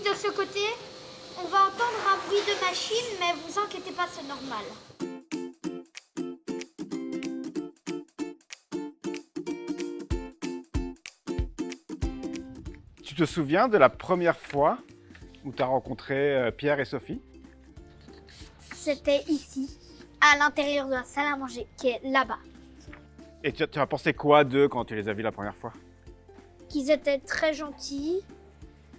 de ce côté, on va entendre un bruit de machine, mais vous inquiétez pas, c'est normal. Tu te souviens de la première fois où tu as rencontré Pierre et Sophie? C'était ici, à l'intérieur de la salle à manger, qui est là-bas. Et tu as pensé quoi d'eux quand tu les as vus la première fois? Qu'ils étaient très gentils,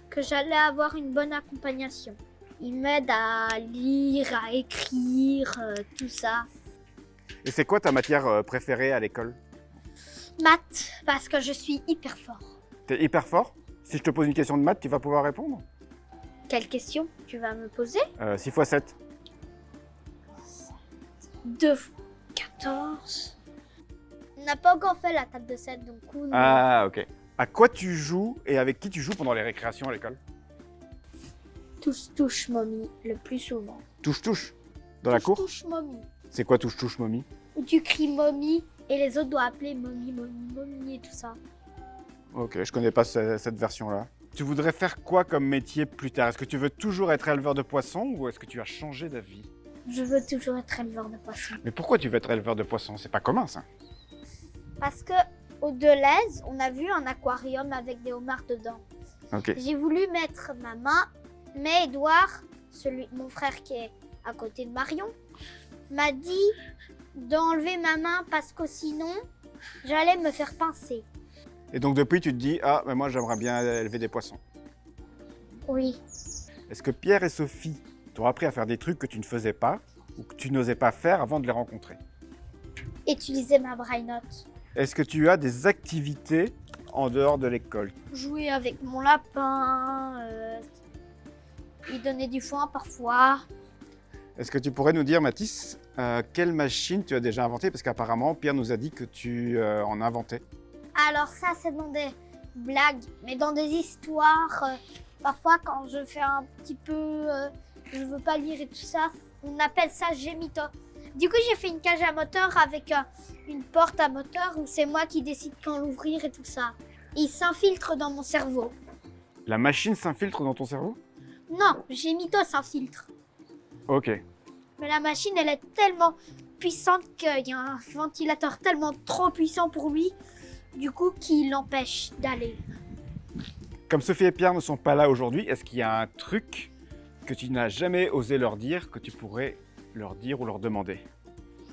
que j'allais avoir une bonne accompagnation. Ils m'aident à lire, à écrire, tout ça. Et c'est quoi ta matière préférée à l'école? Maths, parce que je suis hyper fort. T'es hyper fort? Si je te pose une question de maths, tu vas pouvoir répondre? Quelle question tu vas me poser? 6 x 7. 2 x 14. On n'a pas encore fait la table de 7, donc non. Ah, ok. À quoi tu joues et avec qui tu joues pendant les récréations à l'école? Touche mommy, le plus souvent. Touche-touche. Dans la cour? Touche mommy. C'est quoi touche-touche, mommy? Où tu cries mommy et les autres doivent appeler mommy, mommy, mommy et tout ça. Ok, je connais pas cette version-là. Tu voudrais faire quoi comme métier plus tard? Est-ce que tu veux toujours être éleveur de poissons ou est-ce que tu as changé d'avis? Je veux toujours être éleveur de poissons. Mais pourquoi tu veux être éleveur de poissons? C'est pas commun, ça. Parce que au Deleuze, on a vu un aquarium avec des homards dedans. Ok. J'ai voulu mettre ma main, mais Edouard, mon frère qui est à côté de Marion, m'a dit d'enlever ma main parce que sinon, j'allais me faire pincer. Et donc depuis, tu te dis, ah, mais moi j'aimerais bien élever des poissons. Oui. Est-ce que Pierre et Sophie t'ont appris à faire des trucs que tu ne faisais pas ou que tu n'osais pas faire avant de les rencontrer? Utiliser ma braille note. Est-ce que tu as des activités en dehors de l'école? Jouer avec mon lapin, lui donner du foin parfois. Est-ce que tu pourrais nous dire, Mathis, quelle machine tu as déjà inventée? Parce qu'apparemment, Pierre nous a dit que tu en inventais. Alors ça, c'est dans des blagues, mais dans des histoires. Parfois, quand je fais un petit peu, je veux pas lire et tout ça, on appelle ça gémito. Du coup, j'ai fait une cage à moteur avec une porte à moteur où c'est moi qui décide quand l'ouvrir et tout ça. Il s'infiltre dans mon cerveau. La machine s'infiltre dans ton cerveau? Non, gémito s'infiltre. Ok. Mais la machine, elle est tellement puissante qu'il y a un ventilateur tellement trop puissant pour lui, du coup, qui l'empêche d'aller. Comme Sophie et Pierre ne sont pas là aujourd'hui, est-ce qu'il y a un truc que tu n'as jamais osé leur dire, que tu pourrais leur dire ou leur demander?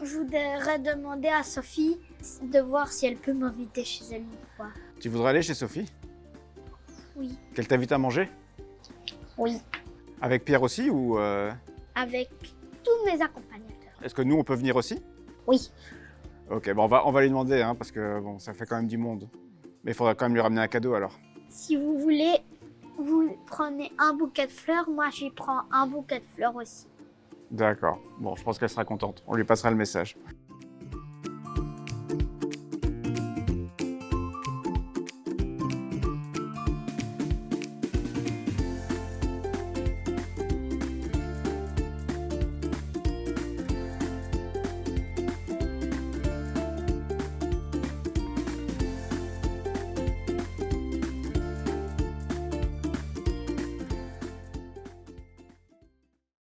Je voudrais demander à Sophie de voir si elle peut m'inviter chez elle une fois. Tu voudrais aller chez Sophie? Oui. Qu'elle t'invite à manger? Oui. Avec Pierre aussi ou Avec tous mes accompagnateurs. est-ce que nous on peut venir aussi? Oui. Ok, bon, on va lui demander hein, parce que bon, ça fait quand même du monde. Mais il faudra quand même lui ramener un cadeau alors. Si vous voulez, vous prenez un bouquet de fleurs, moi j'y prends un bouquet de fleurs aussi. D'accord. Bon, je pense qu'elle sera contente. On lui passera le message.